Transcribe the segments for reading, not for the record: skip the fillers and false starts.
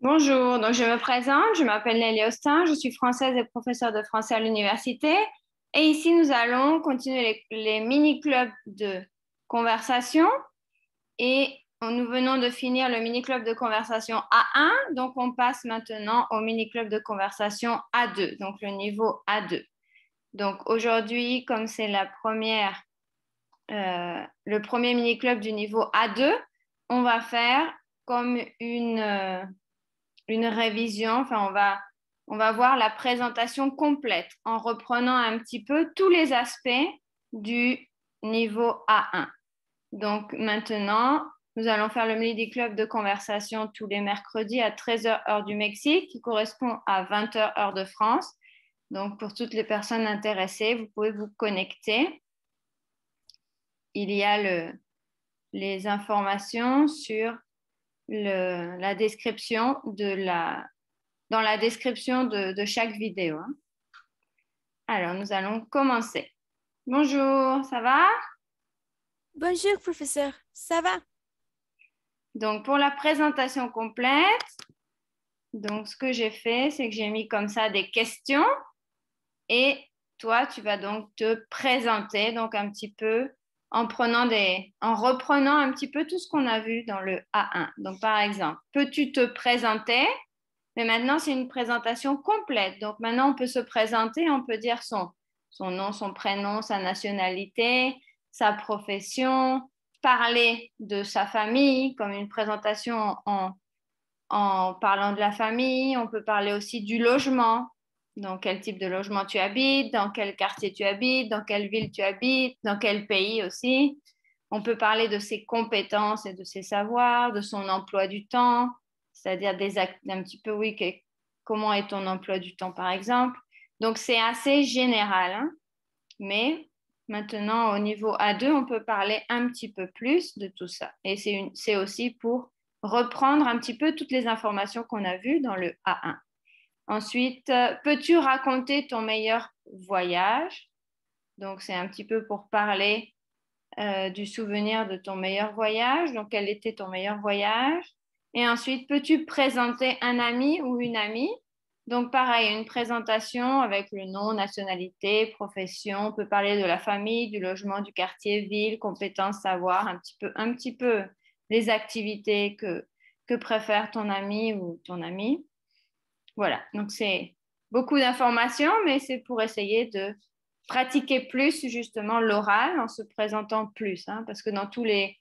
Bonjour, donc je me présente, je m'appelle Nelly Austin, je suis française et professeure de français à l'université. Et ici, nous allons continuer les mini-clubs de conversation. Et nous venons de finir le mini-club de conversation A1, donc on passe maintenant au mini-club de conversation A2, donc le niveau A2. Donc aujourd'hui, comme c'est le premier mini-club du niveau A2, on va faire comme une révision, enfin on va voir la présentation complète en reprenant un petit peu tous les aspects du niveau A1. Donc maintenant, nous allons faire le midi club de conversation tous les mercredis à 13h heure du Mexique, qui correspond à 20h heure de France. Donc pour toutes les personnes intéressées, vous pouvez vous connecter. Il y a les informations sur la description dans la description de chaque vidéo, hein. Alors, nous allons commencer. Bonjour, ça va? Bonjour, professeur. Ça va? Donc, pour la présentation complète, donc ce que j'ai fait, c'est que j'ai mis comme ça des questions et toi, tu vas donc te présenter donc un petit peu en reprenant un petit peu tout ce qu'on a vu dans le A1. Donc, par exemple, peux-tu te présenter? Mais maintenant, c'est une présentation complète. Donc maintenant, on peut se présenter, on peut dire son nom, son prénom, sa nationalité, sa profession, parler de sa famille, comme une présentation en parlant de la famille. On peut parler aussi du logement. Dans quel type de logement tu habites, dans quel quartier tu habites, dans quelle ville tu habites, dans quel pays aussi. On peut parler de ses compétences et de ses savoirs, de son emploi du temps, c'est-à-dire un petit peu, oui, comment est ton emploi du temps, par exemple. Donc, c'est assez général, hein, mais maintenant, au niveau A2, on peut parler un petit peu plus de tout ça. Et c'est aussi pour reprendre un petit peu toutes les informations qu'on a vues dans le A1. Ensuite, peux-tu raconter ton meilleur voyage? Donc, c'est un petit peu pour parler du souvenir de ton meilleur voyage. Donc, quel était ton meilleur voyage? Et ensuite, peux-tu présenter un ami ou une amie? Donc, pareil, une présentation avec le nom, nationalité, profession. On peut parler de la famille, du logement, du quartier, ville, compétences, savoir, un petit peu les activités que préfère ton ami ou ton ami. Voilà, donc c'est beaucoup d'informations, mais c'est pour essayer de pratiquer plus justement l'oral en se présentant plus, hein, parce que dans tous les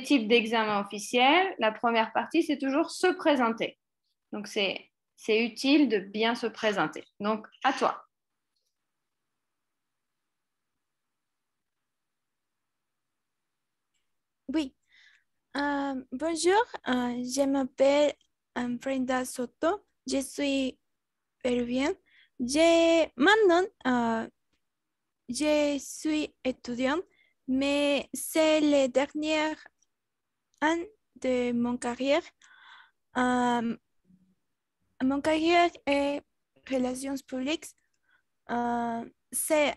types d'examens officiels, la première partie, c'est toujours se présenter. Donc c'est utile de bien se présenter. Donc à toi. Oui. Bonjour, je m'appelle Brenda Soto. Je suis péruvienne. Maintenant, je suis étudiante, mais c'est le dernier an de mon carrière. Euh, Mon carrière est relations publiques. C'est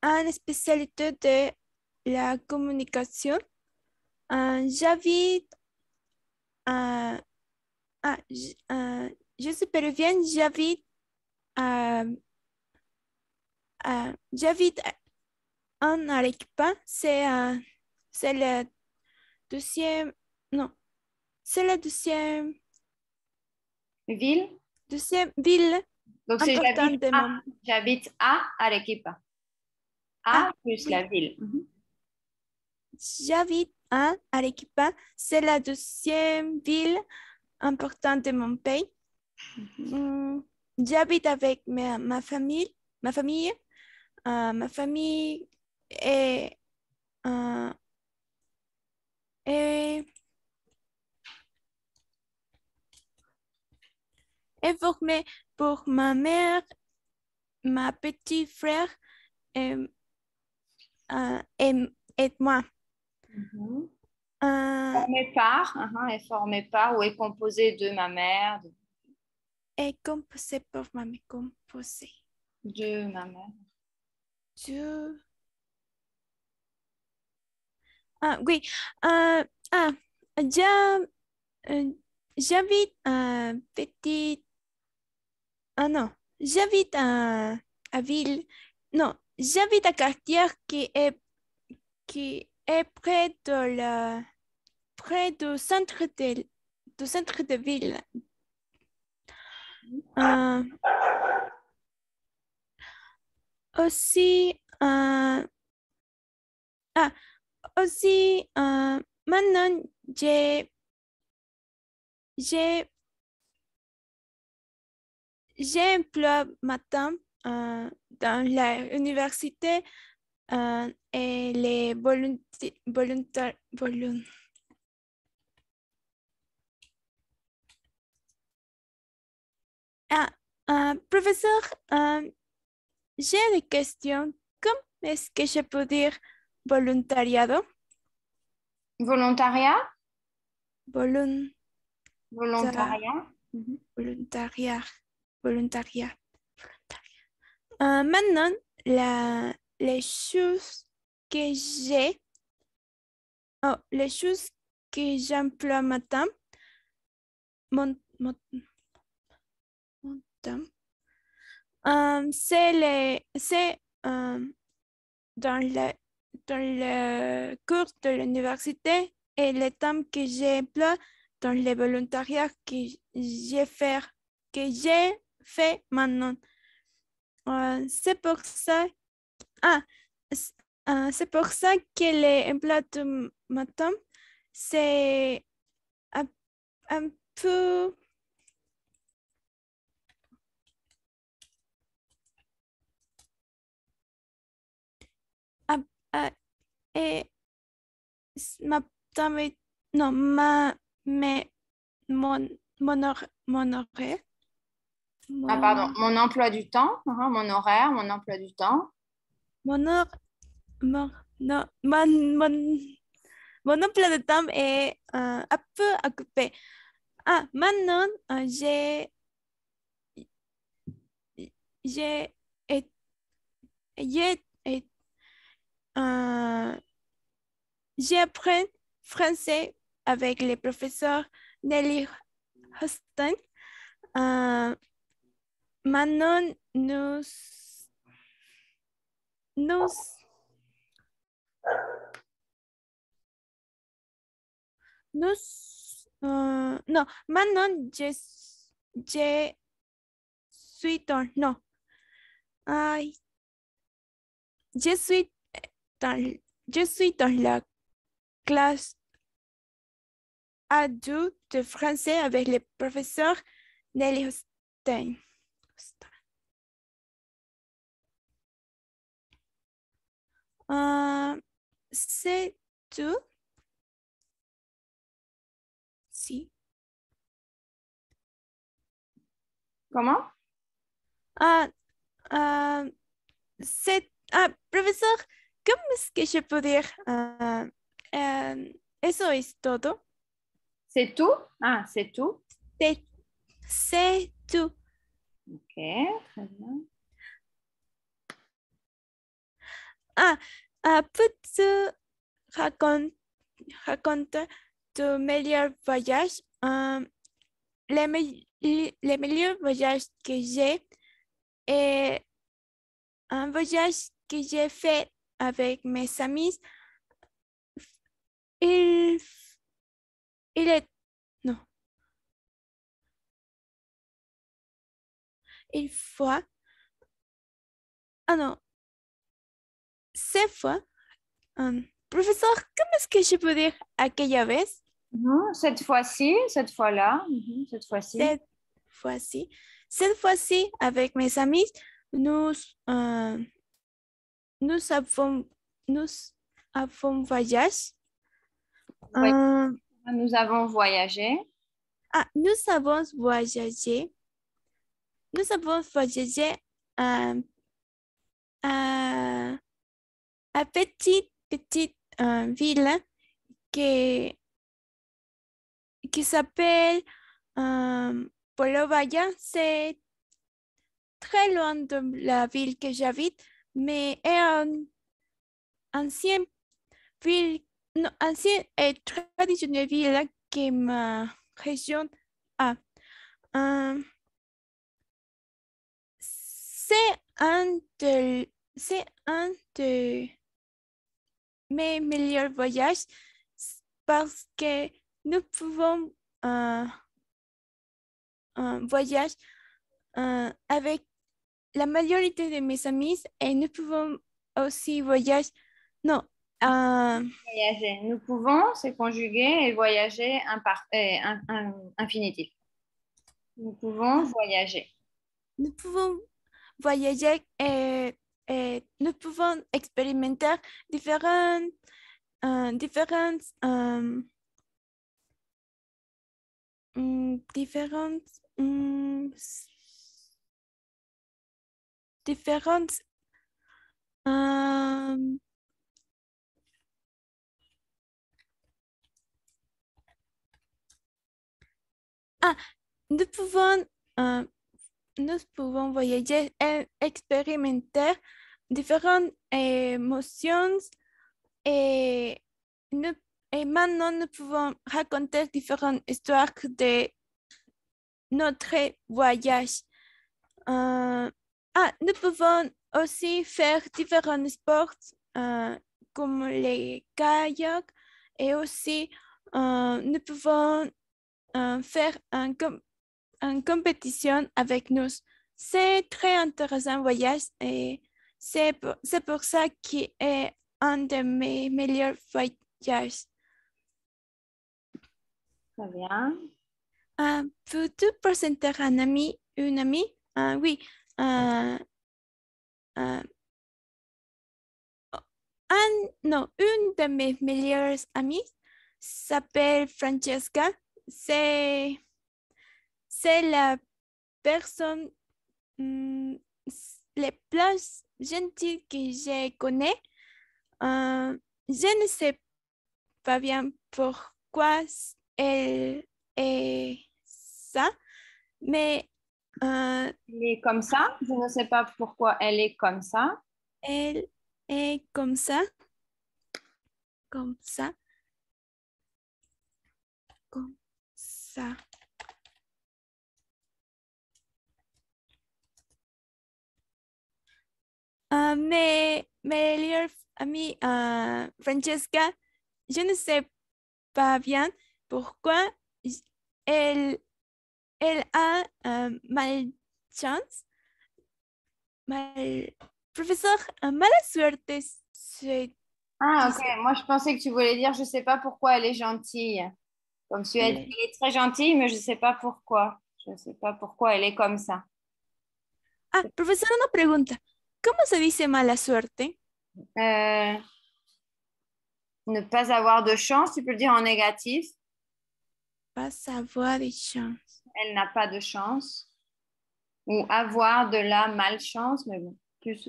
une spécialité de la communication. J'habite à, je suis péruvienne, j'habite en Arequipa. C'est la deuxième, non, c'est la Ville. deuxième ville Donc c'est importante de mon... j'habite à Arequipa. Ah, À plus la oui, ville. Mhm. j'habite en Arequipa. C'est la deuxième ville importante de mon pays. Hmm, J'habite avec ma famille. Ma famille, ma famille est, euh, est, est formée pour ma mère, ma petit frère et, euh, et, et moi. Mhm. Euh, Est formé par ou est composé de ma mère, est composé pour ma mère, composé. de ma mère. Je... Ah, oui. Euh, ah, ya, j'habite un petit... Ah non, j'habite à ville. Non, j'habite à quartier qui est près du centre de ville. Euh, aussi, ah, aussi, maintenant, j'ai, j'ai emploi matin dans l'université et les volontaires. Professeur, j'ai des questions. Comment est-ce que je peux dire voluntariado? Volontariat? Volun- Volontariat. Mhm. Volontariat. Volontariat. Maintenant, les choses que j'ai, les choses que j'emploie matin, mon, mon, mon temps, c'est dans dans le cours de l'université et le temps que j'emploie dans le volontariat que j'ai fait maintenant. C'est pour ça, ah, c- c'est pour ça que l'emploi de matin, c'est un, un peu, ah, ah, et ma, non, mais, mon, mon horaire, Ah, pardon, mon, mon emploi du temps, mon horaire, mon emploi du temps. mon heure, non, mon emploi de temps est un peu occupé. Maintenant, j'ai, et- j'ai, et- euh, j'ai appris français avec les professeurs Nelly Hostin. Euh, Maintenant, nous, non, maintenant, je suis non, ay, je suis dans, je suis dans la classe A2 de français avec le professeur Nelly Hostin. C'est tout? Si. Comment? Ah, profesor, ¿cómo es que je peux dire? Eso es todo. C'est tout? Ah, c'est tout. C'est c'est tout. Ok, très bien. Ah, peux-tu racon- raconter tu meilleur voyage? Le meilleur voyage que j'ai est un voyage que j'ai fait avec mes amis. Il, il est, non, il fois, non, cette fois, professeur, ¿cómo es que je peux dire aquella vez? Mhm. Cette fois-ci, cette fois-là, cette fois-ci. Cette fois-ci, cette fois-ci, avec mes amis, nous, euh, nous avons, nous avons voyagé. Oui. Euh, Nous avons voyagé. nous avons voyagé. Nous avons voyagé à, à, à petite ville qui, qui s'appelle Pueblo Vaya. C'est très loin de la ville que j'habite, mais est un ancien ville, non, ancien et traditionnelle ville que ma région Ah, euh, c'est un de mes meilleurs voyages parce que nous pouvons voyager avec la majorité de mes amis et nous pouvons aussi voyager. Non, Voyager. Nous pouvons, c'est conjugué et voyager infinitif. Nous pouvons voyager. nous pouvons voyager et nous pouvons expérimenter différentes, différentes, différentes, différentes, ah, nous pouvons, euh, nous pouvons voyager et expérimenter différentes émotions et, nous, et maintenant nous pouvons raconter différentes histoires de notre voyage. Nous pouvons aussi faire différents sports comme les kayaks et aussi nous pouvons faire une compétition avec nous. C'est très intéressant voyage et c'est pour ça qu'il est un de mes meilleurs voyages. Très bien. Peux-tu présenter un ami, une amie? Oui. Non, une de mes meilleures amies s'appelle Francesca. C'est la personne la plus gentille que je connais. Je ne sais pas bien pourquoi elle est ça, mais Elle est comme ça. Je ne sais pas pourquoi elle est comme ça. elle est comme ça, comme ça, comme ça. Mes meilleures amies, Francesca, je ne sais pas bien pourquoi elle, elle a malchance, mal, professeur, mala suerte. Ah, ok. Dice, Moi, je pensais que tu voulais dire, je ne sais pas pourquoi elle est gentille. Comme tu as dit, elle- elle est très gentille, mais je ne sais pas pourquoi. Je ne sais pas pourquoi elle est comme ça. Profesor, una pregunta. ¿Cómo se dice mala suerte? Euh, Ne pas avoir de chance, tu peux le dire en négatif. Pas avoir de chance. Elle n'a pas de chance. Ou avoir de la malchance, mais bon, plus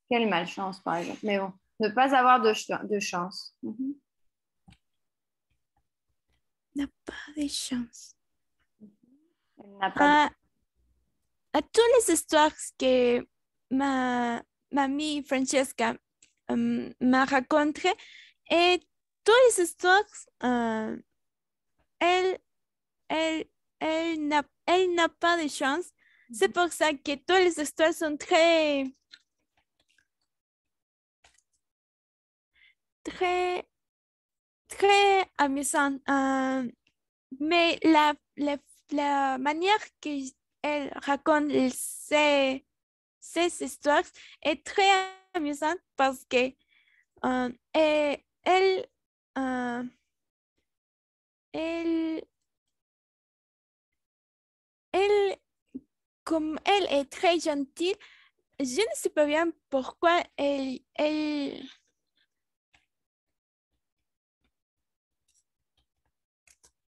quelle malchance, par exemple. Mais bon, ne pas avoir de chance. Mhm. N'a pas de chance. Elle n'a pas de... Ah, à toutes les histoires que ma mamie Francesca m'a racontées, et toutes les histoires, elle, elle, elle n'a pas de chance. C'est pour ça que toutes les histoires sont très, très, très amusantes. Mais la manière qu'elle raconte ces histoires est très amusante parce que elle, euh, elle, elle, comme elle est très gentille, je ne sais pas bien pourquoi elle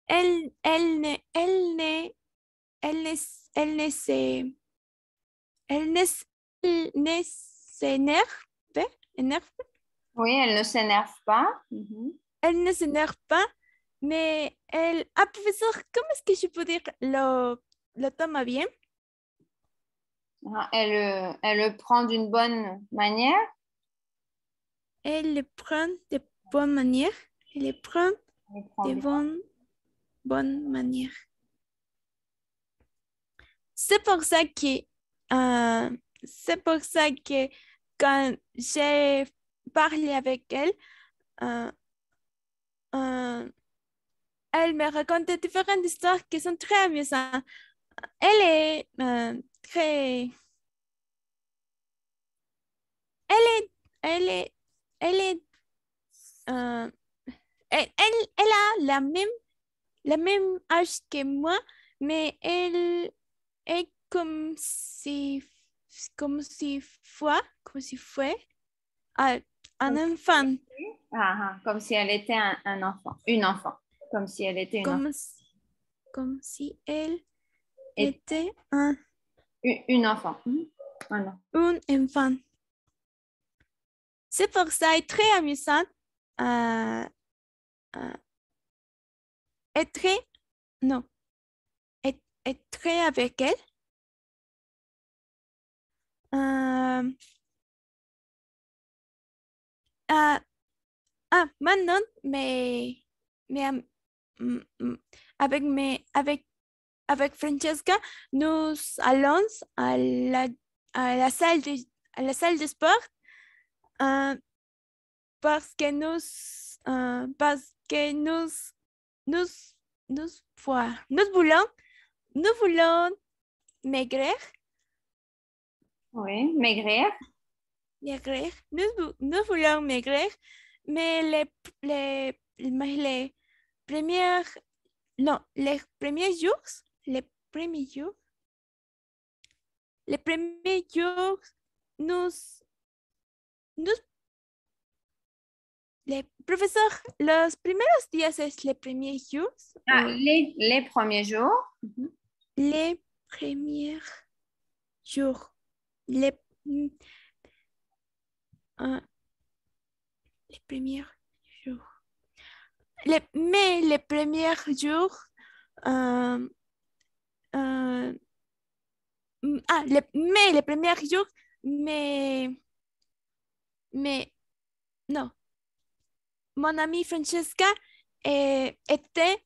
ne, elle ne, elle ne se, elle ne, elle ne s'énerve, énerve, Oui, elle ne s'énerve pas. Mhm. elle ne s'énerve pas, mais elle, professeur, comment est-ce que je peux dire le tome bien? Ah, elle le prend d'une bonne manière. Elle le prend de bonne manière. Elle le prend Elle le prend de bien. bonne manière. C'est pour ça que, quand j'ai parlé avec elle, euh, euh, elle me racontait différentes histoires qui sont très amusantes. Elle est très... Elle est... Elle est... Elle est... euh, elle a la même âge que moi, mais elle est comme si fue ah, un enfant, Comme si elle était un enfant, une enfant, comme si elle était une enfant. comme si, comme si elle Et était une enfant. Mhm. Ah non. un enfant. C'est pour ça, est très amusant. Euh, euh, être, non, être avec elle. Euh, ah, maintenant, mais, avec, avec Francesca, nous allons à la salle à la salle de sport euh, parce que nous, nous, nous voulons, nous voulons maigrir, Oui, maigrir. maigrir, nous voulons maigrir, mais mais les premières, non, les premiers jours, les premiers jours, nous, nous, les professeurs, los primeros días es les premiers jours, Ah, les premiers jours. Mhm. les premiers jours, les, euh, les premiers jours. Mais les premiers jours, euh, euh, mais les premiers jours, mais non, mon amie Francesca était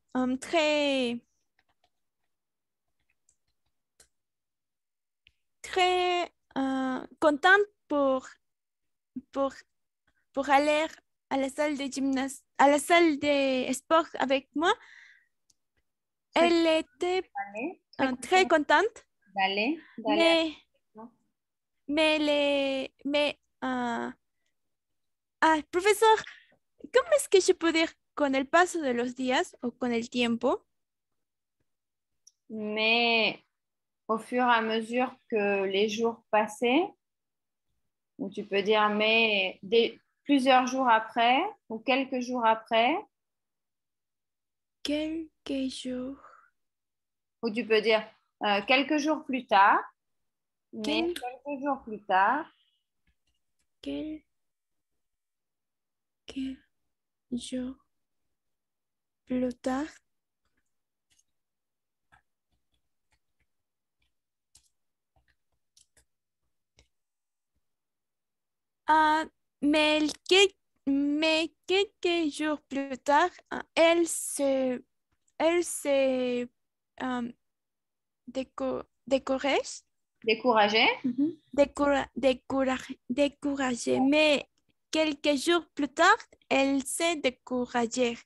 très contente pour, pour aller à la salle de gymnase, à la salle de sport avec moi. Très, Elle était d'aller, très très content contente, d'aller à mais, la profesor, ¿cómo es que se puede ir con el paso de los días o con el tiempo? Mais au fur et à mesure que les jours passaient, ou tu peux dire mais plusieurs jours après ou quelques jours après, Quelques jours, ou tu peux dire quelques jours plus tard, mais quel- quelques jours plus tard, quelques jours plus tard. Ah, mais, mais quelques jours plus tard, elle se euh, décourage, découragé. Mhm. découragée. Mais quelques jours plus tard, elle s'est découragée.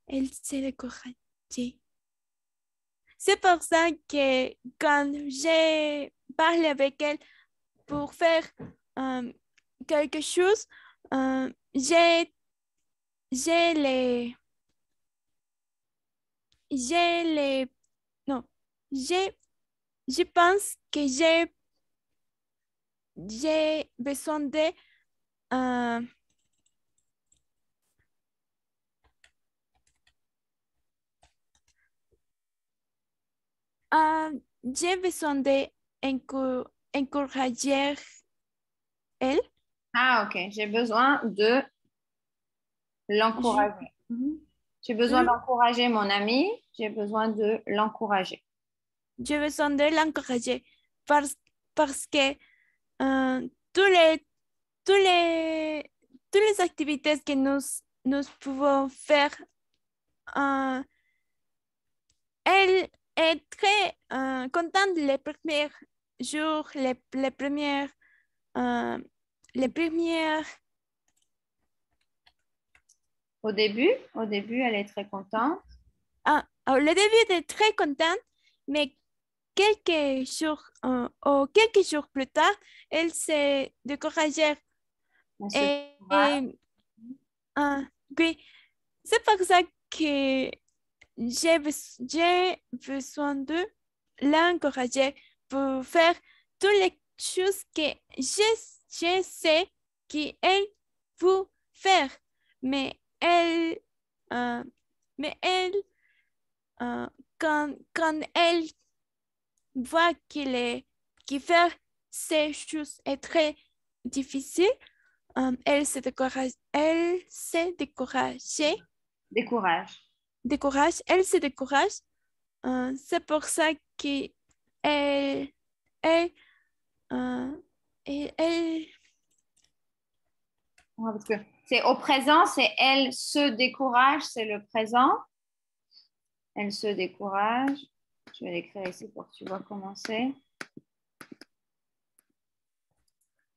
Elle s'est découragée. C'est pour ça que quand j'ai parlé avec elle pour faire euh, quelque chose, euh, j'ai j'ai les j'ai les non j'ai je pense que j'ai besoin de euh, j'ai besoin de encourager elle. Ah, ok. J'ai besoin de Je, l'encourager. Mhm. J'ai besoin hmm, d'encourager mon ami. J'ai besoin de l'encourager. j'ai besoin de l'encourager parce, parce que euh, tous les tous les toutes les activités que nous pouvons faire. Elle est très contente les premiers jours, les premières, Au début, elle est très contente. Au début, elle est très contente, mais quelques jours plus tard, elle s'est découragée. Oui, c'est pour ça que j'ai besoin de l'encourager pour faire toutes les choses que je sais qu'elle peut faire. Mais elle, euh, mais elle quand elle voit que faire ces choses est très difficile, elle se décourage. Elle se décourage. C'est pour ça que elle, elle, elle, Ouais, parce que c'est au présent, c'est elle se décourage, c'est le présent. Elle se décourage. Je vais l'écrire ici pour que tu vois comment c'est.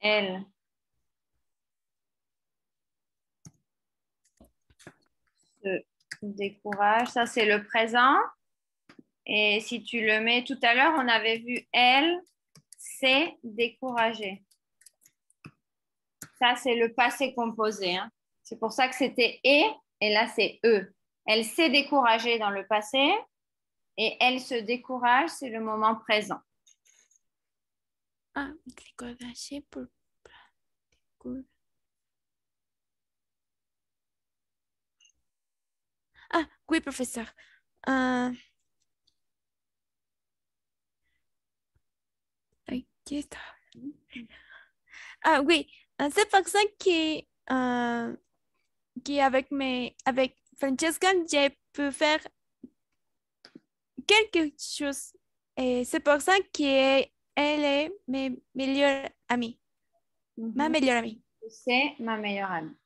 Elle se décourage. Ça, c'est le présent. Et si tu le mets tout à l'heure, on avait vu elle s'est découragée. Ça, c'est le passé composé. Hein. C'est pour ça que c'était et là, c'est e. Elle s'est découragée dans le passé et elle se décourage, c'est le moment présent. Découragée pour... Oui, professeur. Oui, c'est pour ça qu'avec Francesca, j'ai pu faire quelque chose. Et c'est pour ça qu'elle est ma meilleure amie. Ma meilleure amie. C'est ma meilleure amie.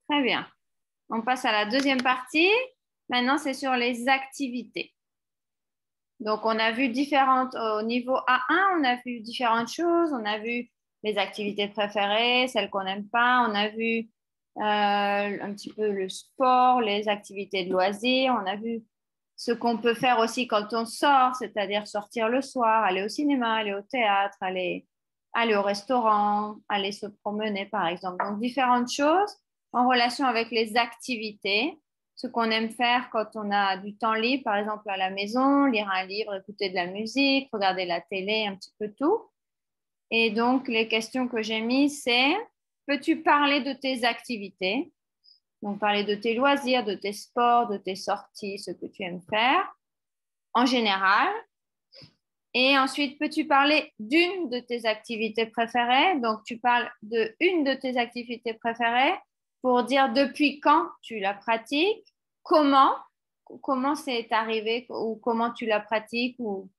Très bien. On passe à la deuxième partie. Maintenant, c'est sur les activités. Donc, on a vu différentes, au niveau A1, on a vu différentes choses. On a vu les activités préférées, celles qu'on n'aime pas. On a vu un petit peu le sport, les activités de loisirs. On a vu ce qu'on peut faire aussi quand on sort, c'est-à-dire sortir le soir, aller au cinéma, aller au théâtre, aller au restaurant, aller se promener, par exemple. Donc, différentes choses en relation avec les activités, ce qu'on aime faire quand on a du temps libre, par exemple à la maison, lire un livre, écouter de la musique, regarder la télé, un petit peu tout. Et donc, les questions que j'ai mises, c'est, peux-tu parler de tes activités? Donc, parler de tes loisirs, de tes sports, de tes sorties, ce que tu aimes faire en général. Et ensuite, peux-tu parler d'une de tes activités préférées? Donc, tu parles de une de tes activités préférées pour dire depuis quand tu la pratiques, comment c'est arrivé ou comment tu la pratiques ou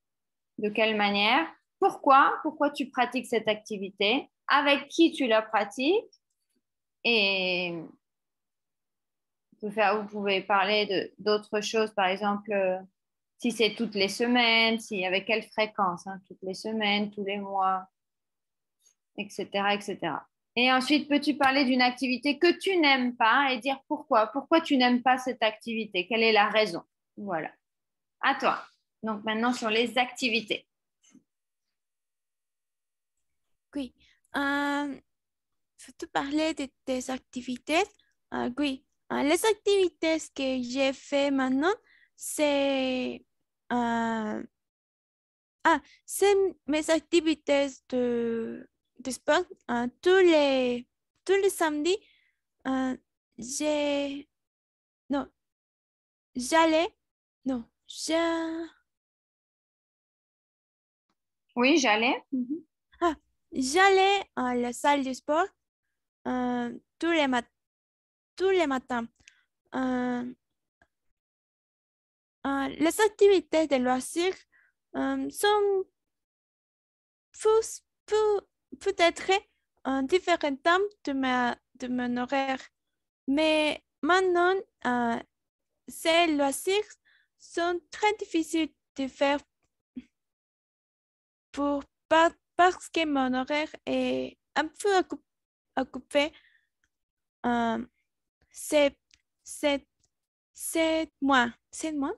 de quelle manière, pourquoi tu pratiques cette activité, avec qui tu la pratiques et vous pouvez parler d'autres choses, par exemple, si c'est toutes les semaines, avec quelle fréquence, hein, toutes les semaines, tous les mois, etc., etc. Et ensuite, peux-tu parler d'une activité que tu n'aimes pas et dire pourquoi? Pourquoi tu n'aimes pas cette activité? Quelle est la raison? Voilà. À toi. Donc maintenant sur les activités. Oui. Faut-tu parler de tes activités? Oui. Les activités que j'ai fait maintenant, c'est c'est mes activités de sport. Tous les samedis, j'ai non, j'allais non, Oui, j'allais. J'allais à la salle de sport tous les matins. Les activités de loisirs sont peut-être différentes de de mon horaire. Mais maintenant, ces loisirs sont très difficiles de faire parce que mon horaire est un peu occupé. Euh, c'est, c'est, c'est moi. C'est moi.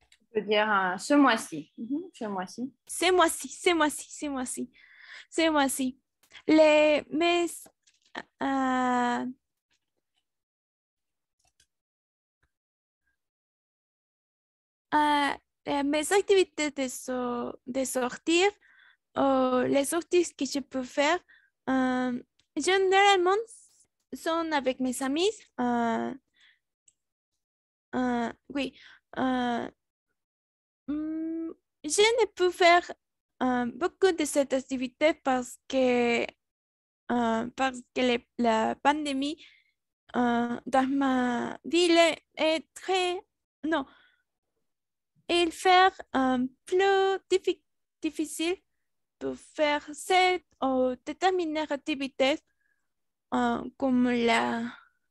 Tu peux dire ce mois-ci. Ce mois-ci. C'est moi-ci. C'est moi-ci. C'est moi-ci. C'est moi-ci. Les, mes, euh, euh, mes activités de sortir, les sorties que je peux faire, euh, généralement sont avec mes amis. Oui. Euh, je ne peux faire beaucoup de cette activité parce que la pandémie dans ma ville est très... Non, il fait plus difficile pour faire cette ou déterminée activité comme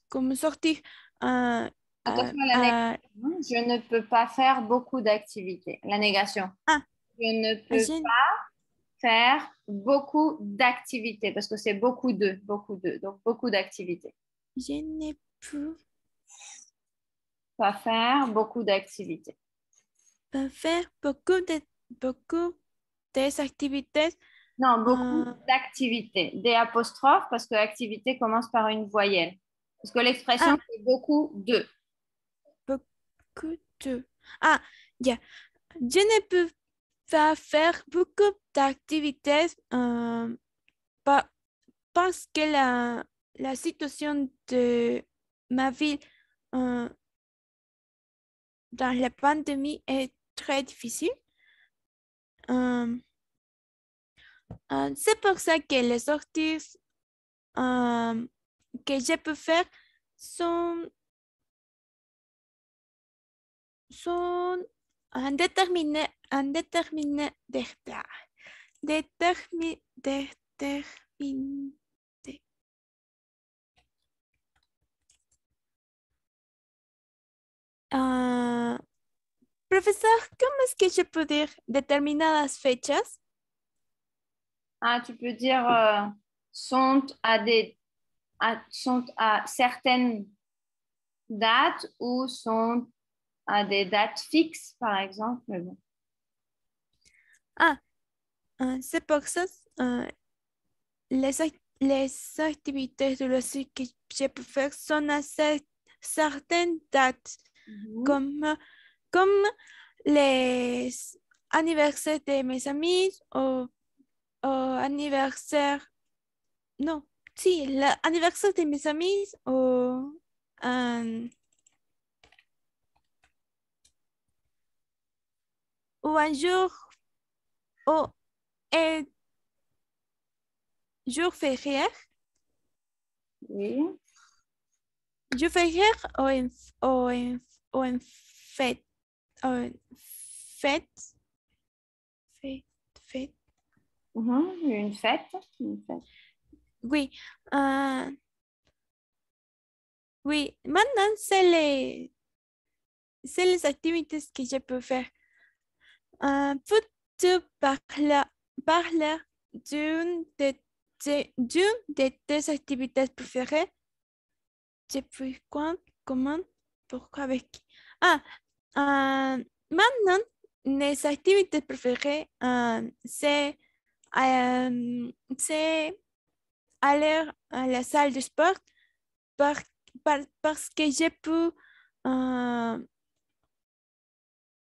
comme sortir euh, Attention à la négation. à- Je ne peux pas faire beaucoup d'activités. La négation. ah, Je ne peux je, pas faire beaucoup d'activités parce que c'est beaucoup de, donc beaucoup d'activités. je ne peux Pas faire beaucoup d'activités. pas faire beaucoup des activités. Non, beaucoup euh, d'activités. Des apostrophes parce que activité commence par une voyelle. Parce que l'expression, ah, c'est beaucoup de. beaucoup de... Ah, ya. Je ne peux pas faire beaucoup d'activités pa- parce que la situation de ma ville euh, dans la pandémie est très difficile. Euh, c'est pour ça que les sorties euh, que je peux faire sont, sont indéterminées, déterminées. Ah, profesor, ¿cómo es que yo puedo ir determinadas fechas? Ah, tu peux dire sont sont à certaines dates ou sont à des dates fixes, par exemple. Mais bon. Ah, c'est pour ça, ah, les activités de loisirs que je peux faire sont à certaines dates, Mhm. comme, comme les anniversaires de mes amis ou anniversaire, non, si, l'anniversaire de mes amis un, ou un jour, ou un jour férié, Oui. jour férié ou en, ou en fête, ou en fête, fête, fête. Mhm. Une fête. Une fête. Oui, euh, oui, maintenant c'est les activités que je peux faire. Peux-tu parler d'une de tes activités préférées? Depuis quand? Comment? Pourquoi? Avec qui? Ah, maintenant, mes activités préférées, c'est aller à la salle de sport par- parce que je peux, euh,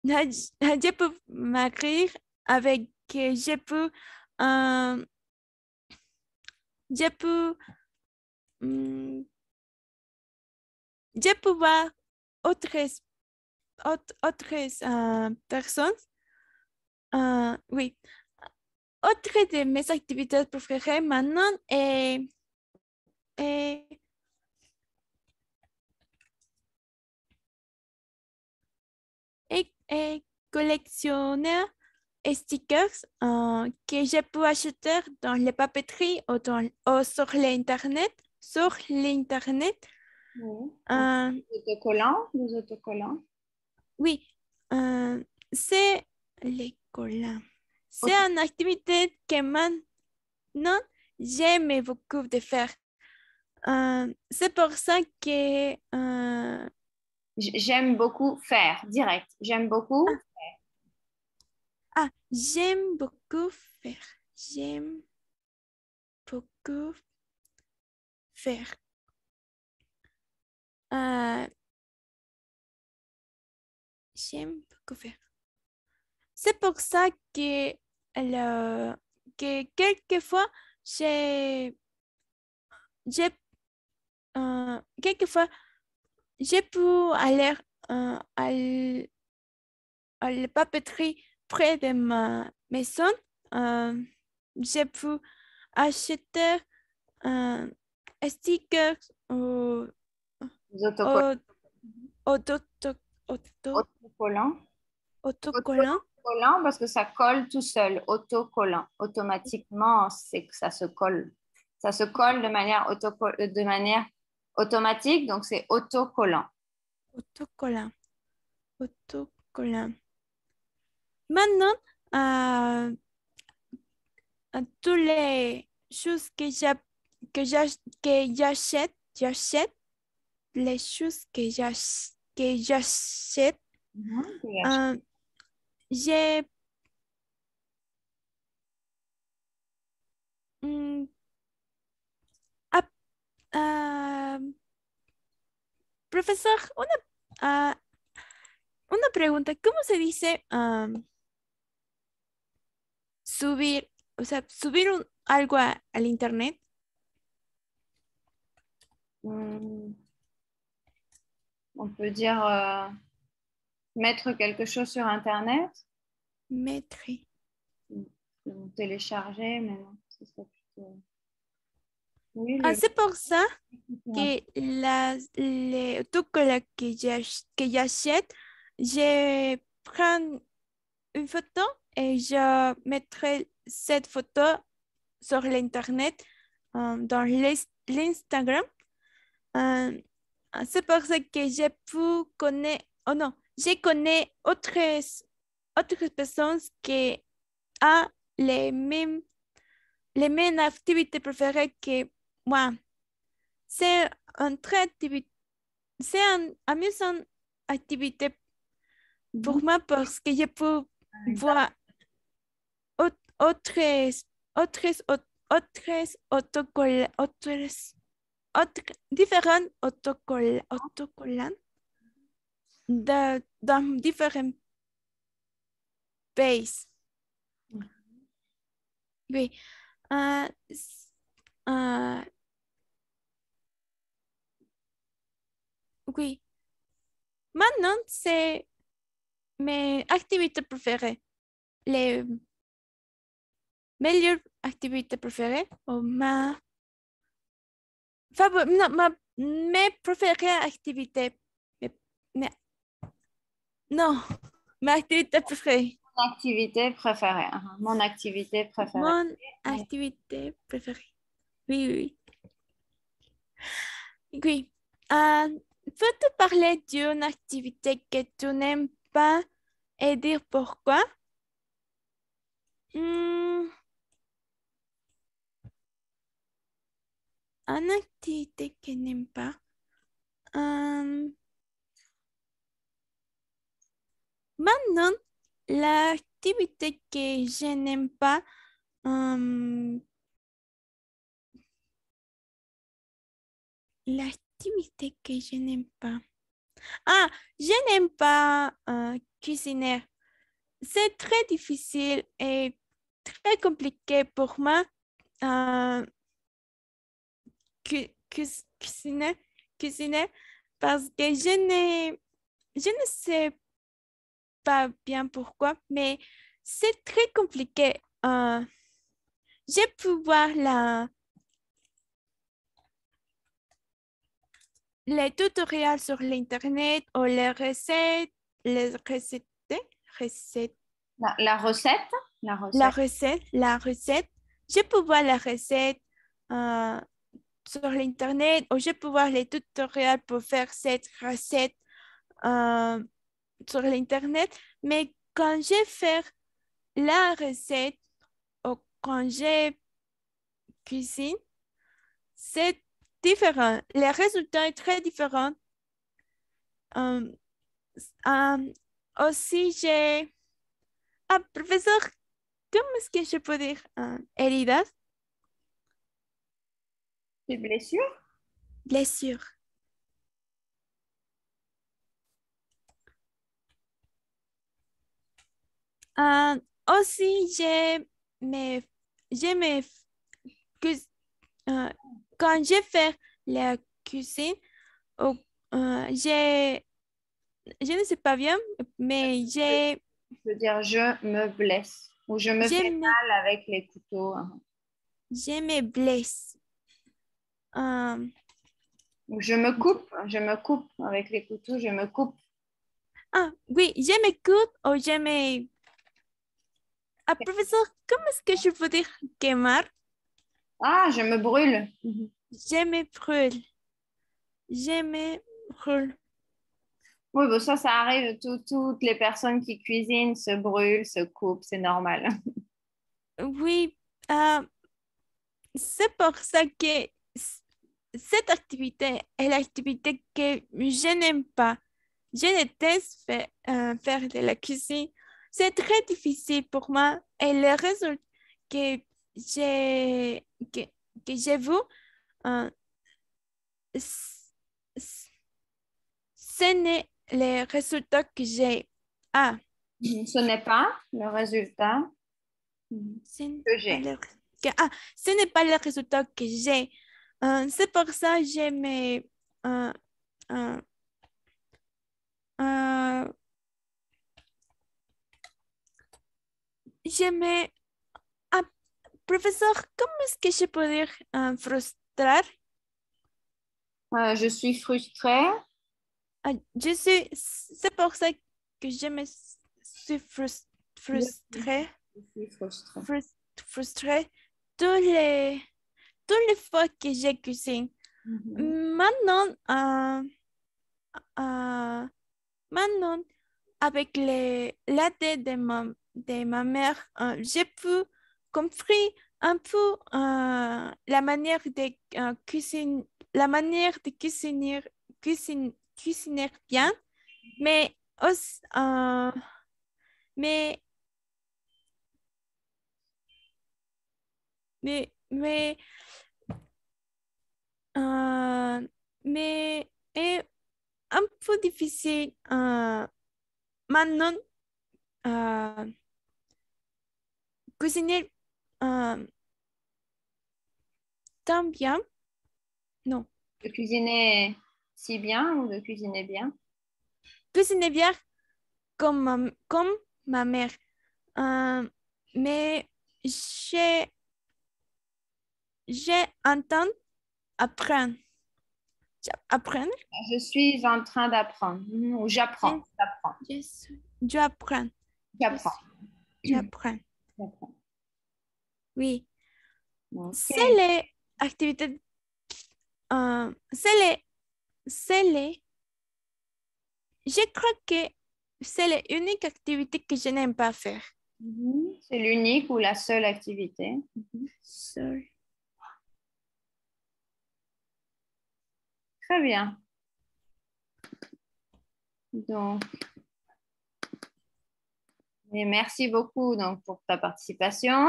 je peux m'accueillir avec, je peux, euh, je peux, hum, je peux voir autres, autres personnes. Oui. Autre de mes activités préférées maintenant est, est collectionner stickers que je peux acheter dans les papeteries ou sur l'Internet. Sur l'Internet. Oui. Euh, Des autocollants. oui, c'est les collants. C'est une activité que maintenant j'aime beaucoup de faire. C'est pour ça que J'aime beaucoup faire, direct. J'aime beaucoup. j'aime beaucoup faire. J'aime beaucoup faire. J'aime beaucoup faire. C'est pour ça que quelquefois, j'ai, j'ai, quelquefois, j'ai pu aller à la papeterie près de ma maison. J'ai pu acheter un sticker ou Des autocollants. auto, Autocollants. autocollant. Autocollant parce que ça colle tout seul. Autocollant. Automatiquement, c'est que ça se colle. Ça se colle de manière automatique, donc c'est autocollant. Autocollant. Autocollant. Maintenant, à toutes les choses que j'achète, les choses que j'achète, euh, j'ai mm, ap- ah, profesor, una pregunta, ¿cómo se dice subir, o sea, subir algo al internet? On peut dire mettre quelque chose sur Internet, Mettre. télécharger, mais non, ce serait plutôt... Oui, C'est pour ça que les autocollants que j'achète, je prends une photo et je mettrai cette photo sur l'internet, dans l'Instagram. Euh, c'est pour ça que j'ai pu connaître, oh non, je connais autres personnes qui ont les mêmes activités préférées que moi. C'est c'est une amusante activité pour moi parce que je peux voir otros, otros, différents autocollants dans différents pays. Oui. Euh, euh, oui. Maintenant, c'est mes activités préférées. Les meilleures activités préférées ou non, mes préférées activités. Mais- non, ma activité préférée. Mon activité préférée. Mon activité préférée. Mon activité préférée. Oui, oui, oui. Oui. Peux-tu parler d'une activité que tu n'aimes pas et dire pourquoi? Hmm, une activité que je n'aime pas. Maintenant, l'activité que je n'aime pas, l'activité que je n'aime pas. Ah, je n'aime pas cuisiner. C'est très difficile et très compliqué pour moi cuisiner, cuisiner parce que je ne sais pas bien pourquoi, mais c'est très compliqué. J'ai pu voir les tutoriels sur l'internet ou les recettes, recettes, La recette? La La recette. recette, la recette. Je peux voir la recette euh, sur l'Internet ou je peux voir les tutoriels pour faire cette recette euh, sur l'Internet. Mais quand je fais la recette ou quand je cuisine, c'est différent. Le résultat est très différent. Euh, euh, aussi, j'ai... Ah, professeur, comment est-ce que je peux dire heridas? Des blessures? Blessures. Euh, aussi, mes, j'ai mes, cus- euh, quand je fais la cuisine, oh, j'ai, je ne sais pas bien, mais Je veux dire, je me blesse ou je me fais me, mal avec les couteaux. Hein. je me blesse. Euh, Ou je me coupe avec les couteaux, je me coupe. ah, oui, je me coupe ou je me... Ah, professeur, comment est-ce que je peux dire quemar? Ah, je me brûle. Je me brûle. Je me brûle. Oui, bon, ça arrive. Toutes les personnes qui cuisinent se brûlent, se coupent, c'est normal. Oui, euh, c'est pour ça que cette activité est l'activité que je n'aime pas. Je déteste faire de la cuisine. C'est très difficile pour moi et le résultat que j'ai que, que j'ai vu, euh, c- c- ce n'est le résultat que j'ai. Ah, Ce n'est pas le résultat ce n'est que pas j'ai. ce n'est pas le résultat que j'ai. C'est pour ça que j'aime euh, euh, euh, j'aime ah, professeur, comment est-ce que je peux dire frustrar? Je suis frustrée. Ah, c'est pour ça que je me suis Je frustrée, je suis frustrée. frustrée tous tous les fois que j'ai cuisine. Mhm. Maintenant, euh, maintenant, avec l'aide de ma mère, j'ai pu comprendre un peu la manière de la manière de cuisiner bien, mais aussi, mais, mais, euh, mais est un peu difficile maintenant euh, cuisiner euh, tant bien. Non, De cuisiner si bien ou de cuisiner bien? cuisiner bien comme ma mère. Euh, mais j'ai j'ai entendu apprendre. Apprendre? Je suis en train d'apprendre. Ou Je, j'apprends. J'apprends. j'apprends. J'apprends. J'apprends. J'apprends. Oui. C'est Ok. les activités. C'est les. Je crois que c'est l'unique activité que je n'aime pas faire. C'est l'unique ou la seule activité. Sorry. Très bien. Donc, et merci beaucoup donc, pour ta participation.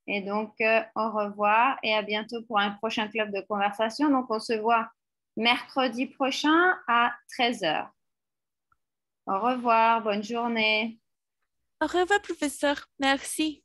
Et donc, au revoir et à bientôt pour un prochain club de conversation. Donc, on se voit mercredi prochain à 13h. Au revoir, bonne journée. Au revoir, professeur. Merci.